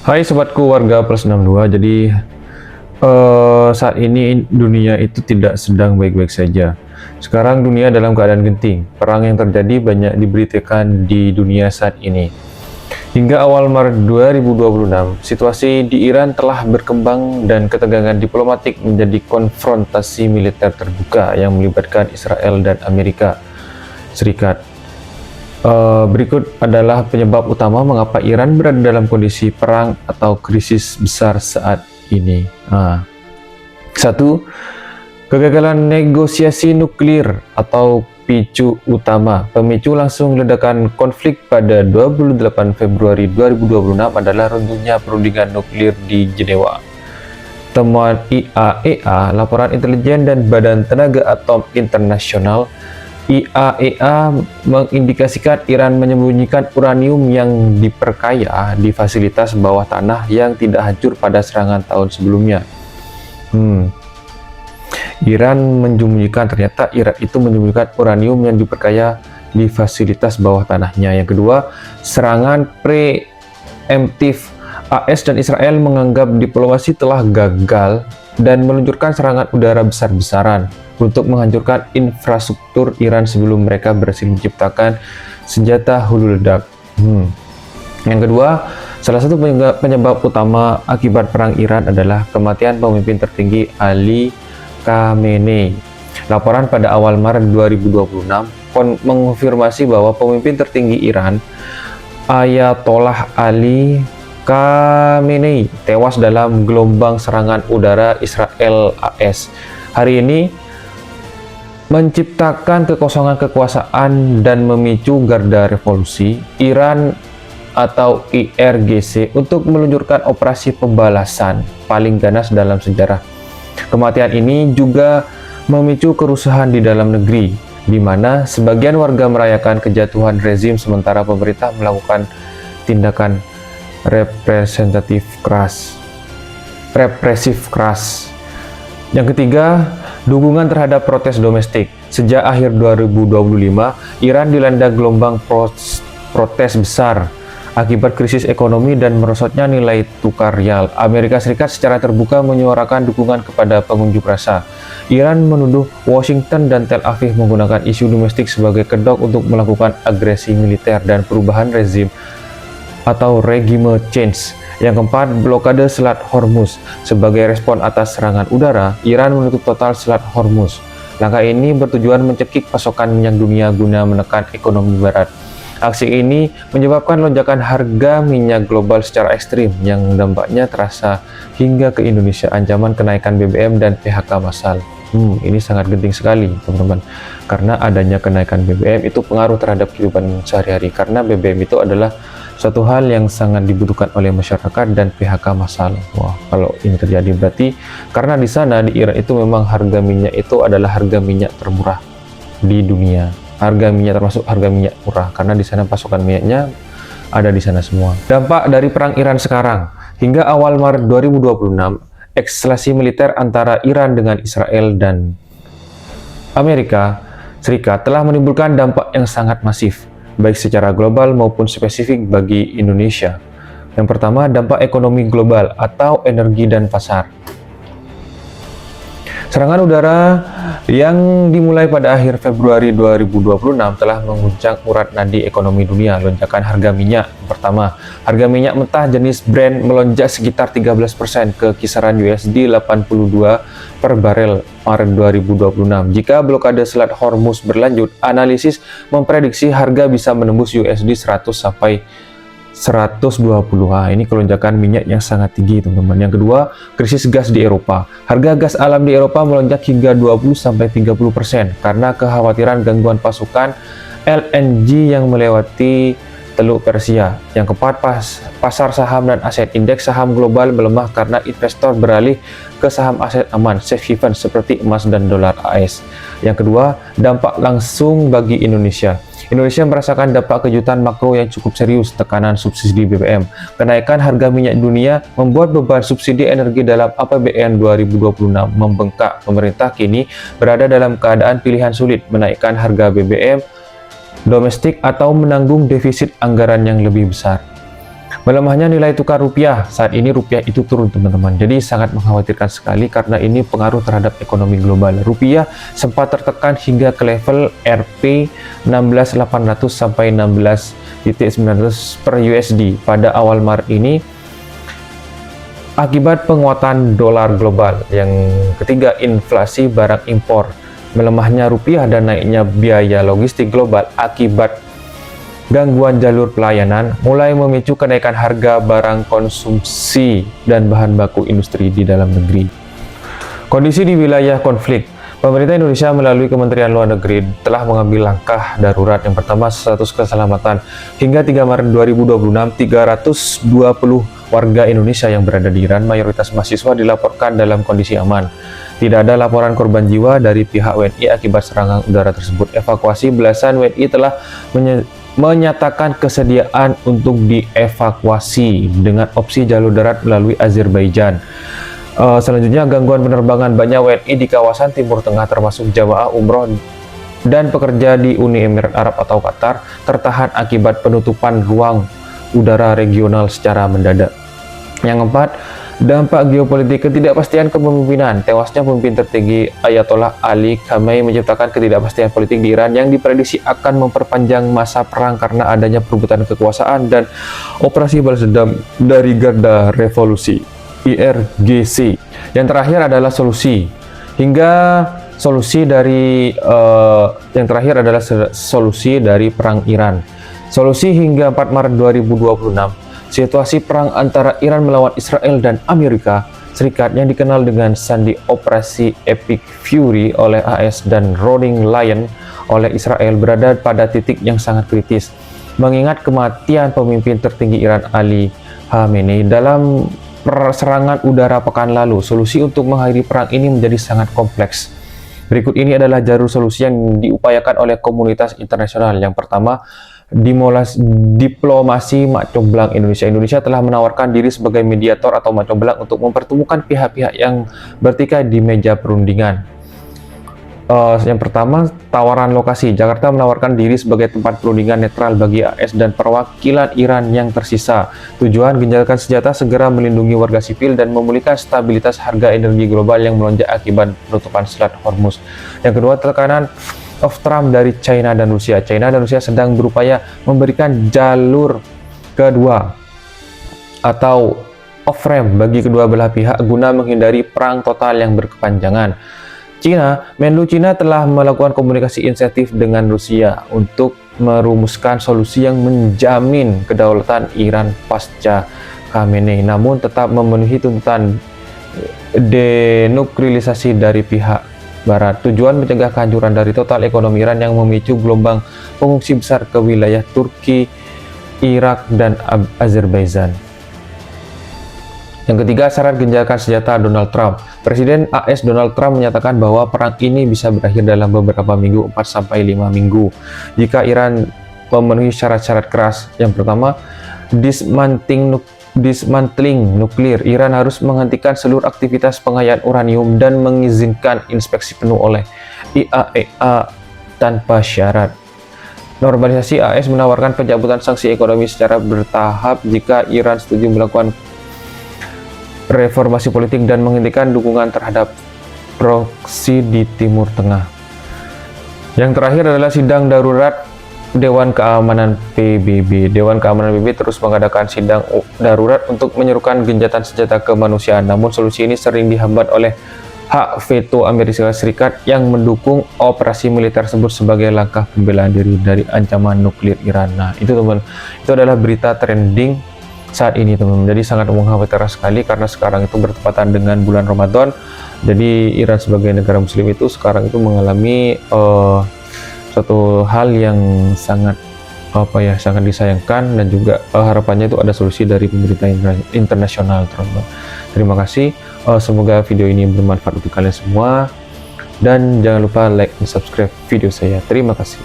Hai sobatku warga plus 62. Jadi saat ini dunia itu tidak sedang baik-baik saja. Sekarang dunia dalam keadaan genting. Perang yang terjadi banyak diberitakan di dunia saat ini. Hingga awal Maret 2026, situasi di Iran telah berkembang dan ketegangan diplomatik menjadi konfrontasi militer terbuka yang melibatkan Israel dan Amerika Serikat. Berikut adalah penyebab utama mengapa Iran berada dalam kondisi perang atau krisis besar saat ini. Satu, kegagalan negosiasi nuklir atau picu utama. Pemicu langsung ledakan konflik pada 28 Februari 2026 adalah runtuhnya perundingan nuklir di Jenewa. Temuan IAEA, Laporan Intelijen dan Badan Tenaga Atom Internasional, IAEA mengindikasikan Iran menyembunyikan uranium yang diperkaya di fasilitas bawah tanah yang tidak hancur pada serangan tahun sebelumnya. Ternyata Iran itu menyembunyikan uranium yang diperkaya di fasilitas bawah tanahnya. Yang kedua, serangan preemptif. AS dan Israel menganggap diplomasi telah gagal dan meluncurkan serangan udara besar-besaran untuk menghancurkan infrastruktur Iran sebelum mereka berhasil menciptakan senjata hulu ledak. Yang kedua, salah satu penyebab utama akibat perang Iran adalah kematian pemimpin tertinggi Ali Khamenei. Laporan pada awal Maret 2026 mengonfirmasi bahwa pemimpin tertinggi Iran, Ayatollah Ali Khamenei, tewas dalam gelombang serangan udara Israel AS. Hari ini menciptakan kekosongan kekuasaan dan memicu garda revolusi Iran atau IRGC untuk meluncurkan operasi pembalasan paling ganas dalam sejarah. Kematian ini juga memicu kerusuhan di dalam negeri, di mana sebagian warga merayakan kejatuhan rezim sementara pemerintah melakukan tindakan represif keras. Yang ketiga, dukungan terhadap protes domestik. Sejak akhir 2025, Iran dilanda gelombang protes besar akibat krisis ekonomi dan merosotnya nilai tukar rial. Amerika Serikat secara terbuka menyuarakan dukungan kepada pengunjuk rasa. Iran menuduh Washington dan Tel Aviv menggunakan isu domestik sebagai kedok untuk melakukan agresi militer dan perubahan rezim atau regime change. Yang keempat, blokade Selat Hormuz. Sebagai respon atas serangan udara, Iran menutup total Selat Hormuz. Langkah ini bertujuan mencekik pasokan minyak dunia guna menekan ekonomi barat. Aksi ini menyebabkan lonjakan harga minyak global secara ekstrim yang dampaknya terasa hingga ke Indonesia. Ancaman kenaikan BBM dan PHK massal. Ini sangat genting sekali, teman-teman. Karena adanya kenaikan BBM itu pengaruh terhadap kehidupan sehari-hari. Karena BBM itu adalah suatu hal yang sangat dibutuhkan oleh masyarakat dan PHK massal. Wah, kalau ini terjadi berarti karena di sana di Iran itu memang harga minyak itu adalah harga minyak termurah di dunia. Harga minyak termasuk harga minyak murah karena di sana pasokan minyaknya ada di sana semua. Dampak dari perang Iran sekarang hingga awal Maret 2026, eskalasi militer antara Iran dengan Israel dan Amerika Serikat telah menimbulkan dampak yang sangat masif, baik secara global maupun spesifik bagi Indonesia. Yang pertama, dampak ekonomi global atau energi dan pasar. Serangan udara yang dimulai pada akhir Februari 2026 telah mengguncang urat nadi ekonomi dunia. Lonjakan harga minyak. Pertama, harga minyak mentah jenis Brent melonjak sekitar 13% ke kisaran USD 82 per barel Maret 2026. Jika blokade Selat Hormuz berlanjut, analisis memprediksi harga bisa menembus USD 100 sampai 120. Ini kelonjakan minyak yang sangat tinggi, teman-teman. Yang kedua, krisis gas di Eropa. Harga gas alam di Eropa melonjak hingga 20-30% karena kekhawatiran gangguan pasokan LNG yang melewati Teluk Persia. Yang keempat, pasar saham dan aset. Indeks saham global melemah karena investor beralih ke saham aset aman, safe haven seperti emas dan dolar AS. Yang kedua, dampak langsung bagi Indonesia. Indonesia merasakan dampak kejutan makro yang cukup serius, tekanan subsidi BBM. Kenaikan harga minyak dunia membuat beban subsidi energi dalam APBN 2026 membengkak. Pemerintah kini berada dalam keadaan pilihan sulit, menaikkan harga BBM domestik atau menanggung defisit anggaran yang lebih besar. Melemahnya nilai tukar rupiah. Saat ini rupiah itu turun, teman-teman. Jadi sangat mengkhawatirkan sekali karena ini pengaruh terhadap ekonomi global. Rupiah sempat tertekan hingga ke level Rp 16.800 sampai 16.900 per USD pada awal Maret ini akibat penguatan dolar global. Yang ketiga, inflasi barang impor. Melemahnya rupiah dan naiknya biaya logistik global akibat gangguan jalur pelayanan mulai memicu kenaikan harga barang konsumsi dan bahan baku industri di dalam negeri. Kondisi di wilayah konflik. Pemerintah Indonesia melalui Kementerian Luar Negeri telah mengambil langkah darurat. Yang pertama, status keselamatan. Hingga 3 Maret 2026, 320 warga Indonesia yang berada di Iran, mayoritas mahasiswa, dilaporkan dalam kondisi aman. Tidak ada laporan korban jiwa dari pihak WNI akibat serangan udara tersebut. Evakuasi. Belasan WNI telah menyatakan kesediaan untuk dievakuasi dengan opsi jalur darat melalui Azerbaijan. Selanjutnya, gangguan penerbangan. Banyak WNI di kawasan Timur Tengah termasuk jamaah umroh dan pekerja di Uni Emirat Arab atau Qatar tertahan akibat penutupan ruang udara regional secara mendadak. Yang keempat, dampak geopolitik. Ketidakpastian kepemimpinan. Tewasnya pemimpin tertinggi Ayatollah Ali Khamenei menciptakan ketidakpastian politik di Iran yang diprediksi akan memperpanjang masa perang karena adanya perebutan kekuasaan dan operasi balas dendam dari Garda Revolusi IRGC. Yang terakhir adalah solusi. Solusi dari perang Iran. Solusi hingga 4 Maret 2026. Situasi perang antara Iran melawan Israel dan Amerika Serikat yang dikenal dengan sandi Operasi Epic Fury oleh AS dan Roaring Lion oleh Israel berada pada titik yang sangat kritis. Mengingat kematian pemimpin tertinggi Iran Ali Khamenei dalam serangan udara pekan lalu, solusi untuk mengakhiri perang ini menjadi sangat kompleks. Berikut ini adalah jalur solusi yang diupayakan oleh komunitas internasional. Yang pertama, diplomasi mak comblang Indonesia. Indonesia telah menawarkan diri sebagai mediator atau mak comblang untuk mempertemukan pihak-pihak yang bertikai di meja perundingan. Yang pertama, tawaran lokasi. Jakarta menawarkan diri sebagai tempat perundingan netral bagi AS dan perwakilan Iran yang tersisa. Tujuan, genjarakan senjata, segera melindungi warga sipil dan memulihkan stabilitas harga energi global yang melonjak akibat penutupan Selat Hormuz. Yang kedua, tekanan of Trump dari China dan Rusia. China dan Rusia sedang berupaya memberikan jalur kedua atau off-ramp bagi kedua belah pihak guna menghindari perang total yang berkepanjangan. Menlu Cina telah melakukan komunikasi insentif dengan Rusia untuk merumuskan solusi yang menjamin kedaulatan Iran pasca Khamenei, namun tetap memenuhi tuntutan denuklearisasi dari pihak Barat. Tujuan mencegah kehancuran dari total ekonomi Iran yang memicu gelombang pengungsi besar ke wilayah Turki, Irak, dan Azerbaijan. Yang ketiga, syarat genjarakan senjata Donald Trump. Presiden AS Donald Trump menyatakan bahwa perang ini bisa berakhir dalam beberapa minggu, 4-5 minggu, jika Iran memenuhi syarat-syarat keras. Yang pertama, dismantling nuklir. Iran harus menghentikan seluruh aktivitas pengayaan uranium dan mengizinkan inspeksi penuh oleh IAEA tanpa syarat. Normalisasi. AS menawarkan pencabutan sanksi ekonomi secara bertahap jika Iran setuju melakukan reformasi politik dan menghentikan dukungan terhadap proksi di Timur Tengah. Yang terakhir adalah sidang darurat Dewan Keamanan PBB. Dewan Keamanan PBB terus mengadakan sidang darurat untuk menyerukan gencatan senjata kemanusiaan. Namun solusi ini sering dihambat oleh hak veto Amerika Serikat yang mendukung operasi militer tersebut sebagai langkah pembelaan diri dari ancaman nuklir Iran. Nah, itu teman, itu adalah berita trending saat ini, teman. Jadi sangat mengkhawatirkan sekali karena sekarang itu bertepatan dengan bulan Ramadan. Jadi Iran sebagai negara muslim itu sekarang itu mengalami suatu hal yang sangat sangat disayangkan, dan juga harapannya itu ada solusi dari pemerintah internasional, teman-teman. Terima kasih. Semoga video ini bermanfaat untuk kalian semua, dan jangan lupa like dan subscribe video saya. Terima kasih.